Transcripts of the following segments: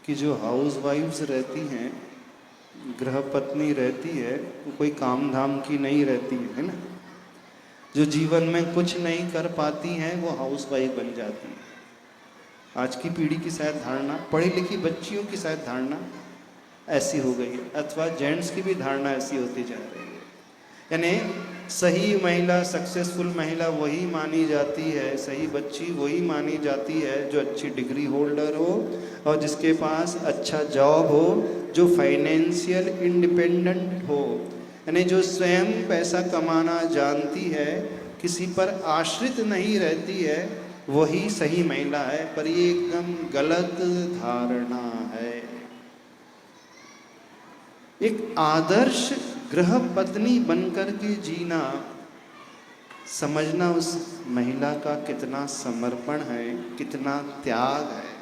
कि जो house wives रहती हैं, गृह पत्नी रहती है, वो कोई काम धाम की नहीं रहती है ना। जो जीवन में कुछ नहीं कर पाती हैं वो हाउस वाइफ बन जाती है। आज की पीढ़ी की शायद धारणा, पढ़ी लिखी बच्चियों की शायद धारणा ऐसी हो गई है, अथवा जेंट्स की भी धारणा ऐसी होती जा रही है। यानी सही महिला, सक्सेसफुल महिला वही मानी जाती है, सही बच्ची वही मानी जाती है जो अच्छी डिग्री होल्डर हो और जिसके पास अच्छा जॉब हो, जो फाइनेंशियल इंडिपेंडेंट हो, यानी जो स्वयं पैसा कमाना जानती है, किसी पर आश्रित नहीं रहती है, वही सही महिला है। पर ये एकदम गलत धारणा है। एक आदर्श गृह पत्नी बनकर के जीना, समझना उस महिला का कितना समर्पण है, कितना त्याग है।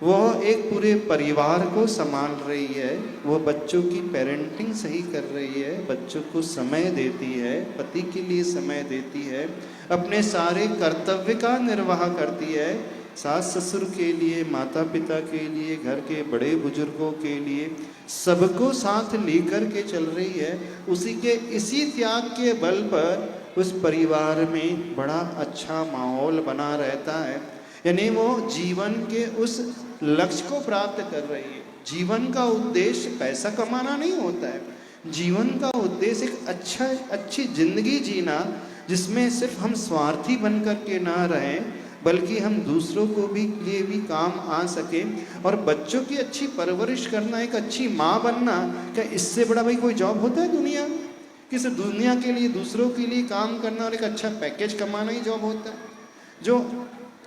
वह एक पूरे परिवार को संभाल रही है, वो बच्चों की पेरेंटिंग सही कर रही है, बच्चों को समय देती है, पति के लिए समय देती है, अपने सारे कर्तव्य का निर्वाह करती है, सास ससुर के लिए, माता पिता के लिए, घर के बड़े बुजुर्गों के लिए, सबको साथ लेकर के चल रही है। उसी के इसी त्याग के बल पर उस परिवार में बड़ा अच्छा माहौल बना रहता है। यानी वो जीवन के उस लक्ष्य को प्राप्त कर रही है। जीवन का उद्देश्य पैसा कमाना नहीं होता है, जीवन का उद्देश्य एक अच्छी जिंदगी जीना, जिसमें सिर्फ हम स्वार्थी बन कर के ना रहें, बल्कि हम दूसरों को भी लिए भी काम आ सके। और बच्चों की अच्छी परवरिश करना, एक अच्छी माँ बनना, क्या इससे बड़ा भाई कोई जॉब होता है दुनिया में? कि सिर्फ दुनिया के लिए, दूसरों के लिए काम करना और एक अच्छा पैकेज कमाना ही जॉब होता है? जो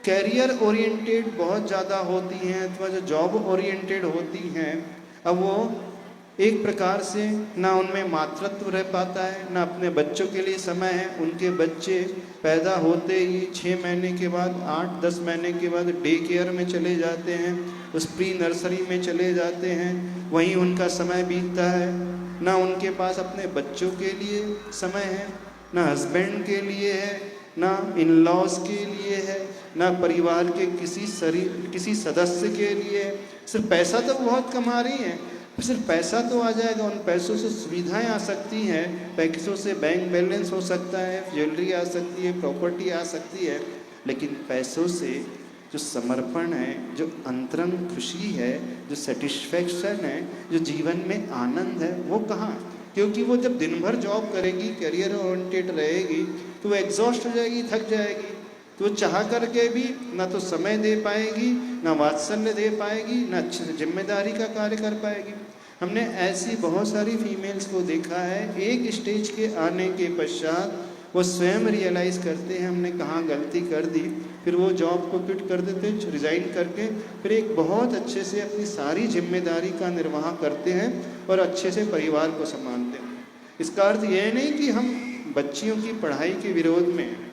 कैरियर ओरिएंटेड बहुत ज़्यादा होती हैं अथवा जो जॉब ओरिएंटेड होती हैं, अब वो एक प्रकार से ना उनमें मातृत्व रह पाता है, ना अपने बच्चों के लिए समय है। उनके बच्चे पैदा होते ही 6 महीने के बाद, 8-10 महीने के बाद डे केयर में चले जाते हैं, उस प्री नर्सरी में चले जाते हैं, वहीं उनका समय बीतता है। ना उनके पास अपने बच्चों के लिए समय है, ना हस्बैंड के लिए है, ना इन लॉज के लिए है, ना परिवार के किसी सदस्य के लिए। सिर्फ पैसा तो बहुत कमा रही हैं, सिर्फ पैसा तो आ जाएगा, उन पैसों से सुविधाएं आ सकती हैं, पैसों से बैंक बैलेंस हो सकता है, ज्वेलरी आ सकती है, प्रॉपर्टी आ सकती है, लेकिन पैसों से जो समर्पण है, जो अंतरंग खुशी है, जो सेटिस्फैक्शन है, जो जीवन में आनंद है, वो कहाँ? क्योंकि वो जब दिन भर जॉब करेगी, करियर ओरिएंटेड रहेगी, तो वो एग्जॉस्ट हो जाएगी, थक जाएगी। तो वो चाह करके भी ना तो समय दे पाएगी, ना वात्सल्य दे पाएगी, ना अच्छे से जिम्मेदारी का कार्य कर पाएगी। हमने ऐसी बहुत सारी फीमेल्स को देखा है, एक स्टेज के आने के पश्चात वो स्वयं रियलाइज़ करते हैं हमने कहाँ गलती कर दी, फिर वो जॉब को क्विट कर देते, रिज़ाइन करके फिर एक बहुत अच्छे से अपनी सारी जिम्मेदारी का निर्वाह करते हैं और अच्छे से परिवार को संभालते हैं। इसका अर्थ यह नहीं कि हम बच्चियों की पढ़ाई के विरोध में हैं।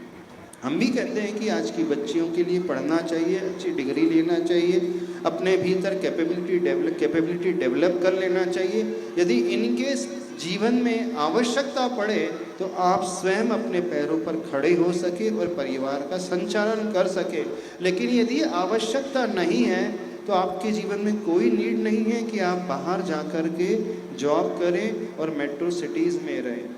हम भी कहते हैं कि आज की बच्चियों के लिए पढ़ना चाहिए, अच्छी डिग्री लेना चाहिए, अपने भीतर कैपेबिलिटी डेवलप कर लेना चाहिए। यदि इनके जीवन में आवश्यकता पड़े तो आप स्वयं अपने पैरों पर खड़े हो सके और परिवार का संचालन कर सके। लेकिन यदि आवश्यकता नहीं है तो आपके जीवन में कोई नीड नहीं है कि आप बाहर जा कर के जॉब करें और मेट्रो सिटीज़ में रहें।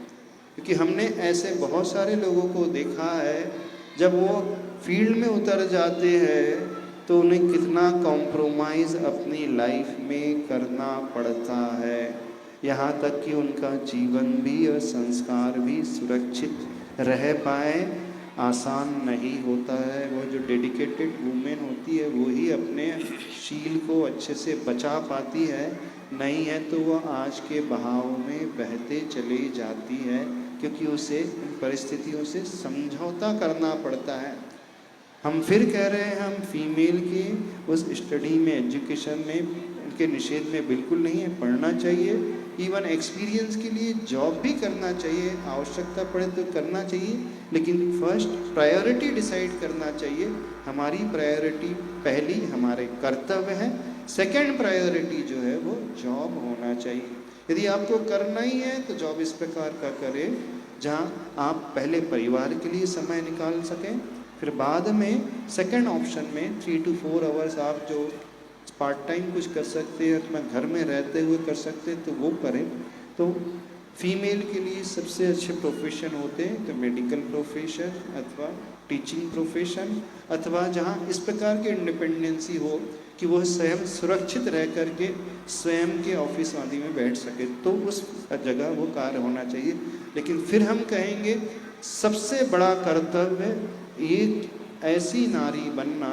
क्योंकि हमने ऐसे बहुत सारे लोगों को देखा है, जब वो फील्ड में उतर जाते हैं तो उन्हें कितना कॉम्प्रोमाइज़ अपनी लाइफ में करना पड़ता है, यहाँ तक कि उनका जीवन भी और संस्कार भी सुरक्षित रह पाए आसान नहीं होता है। वो जो डेडिकेटेड वुमेन होती है वो ही अपने शील को अच्छे से बचा पाती है, नहीं है तो वह आज के बहाव में बहते चली जाती है, क्योंकि उसे इन परिस्थितियों से समझौता करना पड़ता है। हम फिर कह रहे हैं, हम फीमेल की उस स्टडी में, एजुकेशन में, उनके निषेध में बिल्कुल नहीं है, पढ़ना चाहिए, इवन एक्सपीरियंस के लिए जॉब भी करना चाहिए, आवश्यकता पड़े तो करना चाहिए, लेकिन फर्स्ट प्रायोरिटी डिसाइड करना चाहिए। हमारी प्रायोरिटी पहली हमारे कर्तव्य है, सेकंड प्रायोरिटी जो है वो जॉब होना चाहिए। यदि आपको करना ही है तो जॉब इस प्रकार का करें जहाँ आप पहले परिवार के लिए समय निकाल सकें, फिर बाद में सेकंड ऑप्शन में 3 to 4 आवर्स आप जो पार्ट टाइम कुछ कर सकते हैं, अपना घर में रहते हुए कर सकते हैं तो वो करें। तो फीमेल के लिए सबसे अच्छे प्रोफेशन होते हैं तो मेडिकल प्रोफेशन अथवा टीचिंग प्रोफेशन, अथवा जहाँ इस प्रकार की इंडिपेंडेंसी हो कि वो स्वयं सुरक्षित रह करके स्वयं के ऑफिस आदि में बैठ सके, तो उस जगह वो कार्य होना चाहिए। लेकिन फिर हम कहेंगे सबसे बड़ा कर्तव्य एक ऐसी नारी बनना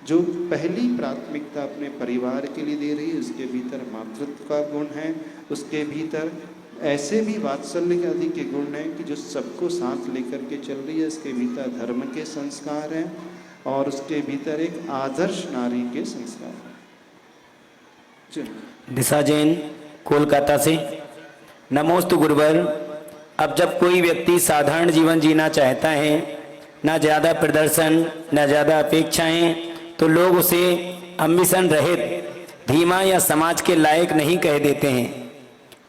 जो पहली प्राथमिकता अपने परिवार के लिए दे रही है, उसके भीतर मातृत्व का गुण है, उसके भीतर ऐसे भी वात्सल्य आदि के गुण हैं कि जो सबको साथ लेकर के चल रही है, उसके भीतर धर्म के संस्कार हैं और उसके भीतर एक आदर्श नारी के संस्कार हैं। दिशा जैन कोलकाता से। नमोस्तु गुरुवर। अब जब कोई व्यक्ति साधारण जीवन जीना चाहता है, ना ज़्यादा प्रदर्शन ना ज़्यादा अपेक्षाएं, तो लोग उसे अम्बिशन रहित, धीमा या समाज के लायक नहीं कह देते हैं।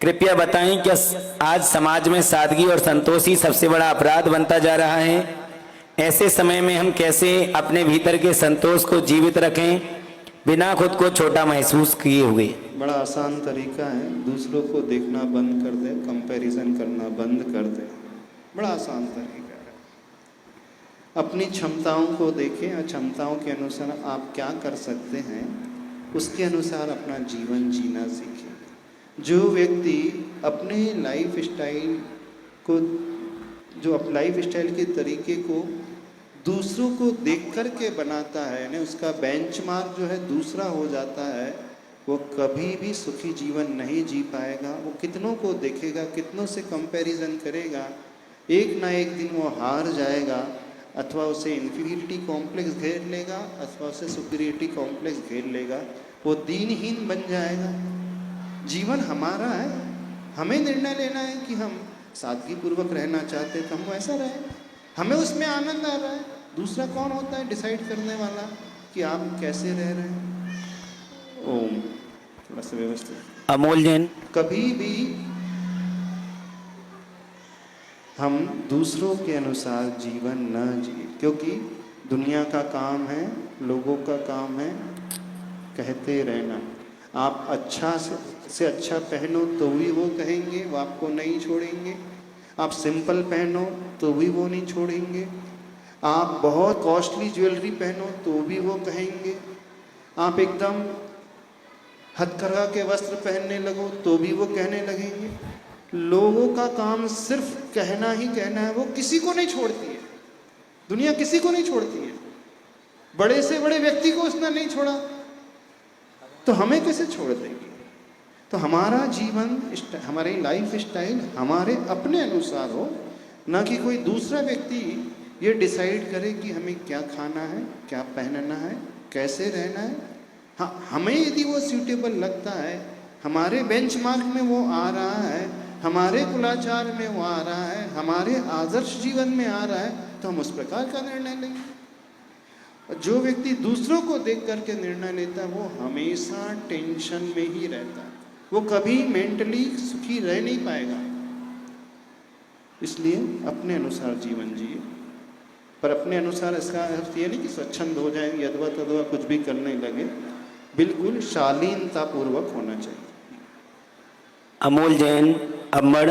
कृपया बताएं क्या आज समाज में सादगी और संतोष ही सबसे बड़ा अपराध बनता जा रहा है? ऐसे समय में हम कैसे अपने भीतर के संतोष को जीवित रखें बिना खुद को छोटा महसूस किए हुए? बड़ा आसान तरीका है, दूसरों को देखना बंद कर दे, कंपैरिजन करना बंद कर दे। बड़ा आसान तरीका है। अपनी क्षमताओं को देखें और क्षमताओं के अनुसार आप क्या कर सकते हैं उसके अनुसार अपना जीवन जीना सीखें। जो व्यक्ति अपने लाइफ स्टाइल को, जो लाइफ स्टाइल के तरीके को दूसरों को देख कर के बनाता है, यानी उसका बेंचमार्क जो है दूसरा हो जाता है, वो कभी भी सुखी जीवन नहीं जी पाएगा। वो कितनों को देखेगा, कितनों से कंपैरिजन करेगा, एक ना एक दिन वो हार जाएगा, अथवा उसे इन्फीरियरिटी कॉम्प्लेक्स घेर लेगा अथवा उसे सुपीरियरिटी कॉम्प्लेक्स घेर लेगा, वो दीनहीन बन जाएगा। जीवन हमारा है, हमें निर्णय लेना है कि हम सादगी पूर्वक रहना चाहते हैं तो हम वैसा रहें, हमें उसमें आनंद आ रहा है। दूसरा कौन होता है डिसाइड करने वाला कि आप कैसे रह रहे हैं? ओम थोड़ा सा व्यवस्थित। अमोल जैन। कभी भी हम दूसरों के अनुसार जीवन न जिए, क्योंकि दुनिया का काम है, लोगों का काम है कहते रहना। आप अच्छा से अच्छा पहनो तो भी वो कहेंगे, वो आपको नहीं छोड़ेंगे। आप सिंपल पहनो तो भी वो नहीं छोड़ेंगे। आप बहुत कॉस्टली ज्वेलरी पहनो तो भी वो कहेंगे। आप एकदम हथकरघा के वस्त्र पहनने लगो तो भी वो कहने लगेंगे। लोगों का काम सिर्फ कहना ही कहना है, वो किसी को नहीं छोड़ती है। दुनिया किसी को नहीं छोड़ती है। बड़े से बड़े व्यक्ति को उसने नहीं छोड़ा तो हमें कैसे छोड़ देगी? तो हमारा जीवन, हमारी लाइफ स्टाइल हमारे अपने अनुसार हो, ना कि कोई दूसरा व्यक्ति ये डिसाइड करे कि हमें क्या खाना है, क्या पहनना है, कैसे रहना है। हाँ, हमें यदि वो सूटेबल लगता है, हमारे बेंचमार्क में वो आ रहा है, हमारे कुलाचार में वो आ रहा है, हमारे आदर्श जीवन में आ रहा है, तो हम उस प्रकार का निर्णय लेंगे। जो व्यक्ति दूसरों को देख करके निर्णय लेता है वो हमेशा टेंशन में ही रहता है, वो कभी मेंटली सुखी रह नहीं पाएगा। इसलिए अपने अनुसार जीवन जिए, पर अपने अनुसार इसका अर्थ ये नहीं कि स्वच्छंद हो जाएंगे, यदवा तदवा कुछ भी करने लगे। बिल्कुल शालीनता पूर्वक होना चाहिए। अमोल जैन अम्बड़।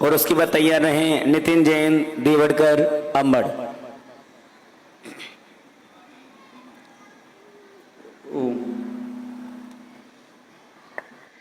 और उसके बाद तैयार रहे नितिन जैन देवड़कर अम्बड़।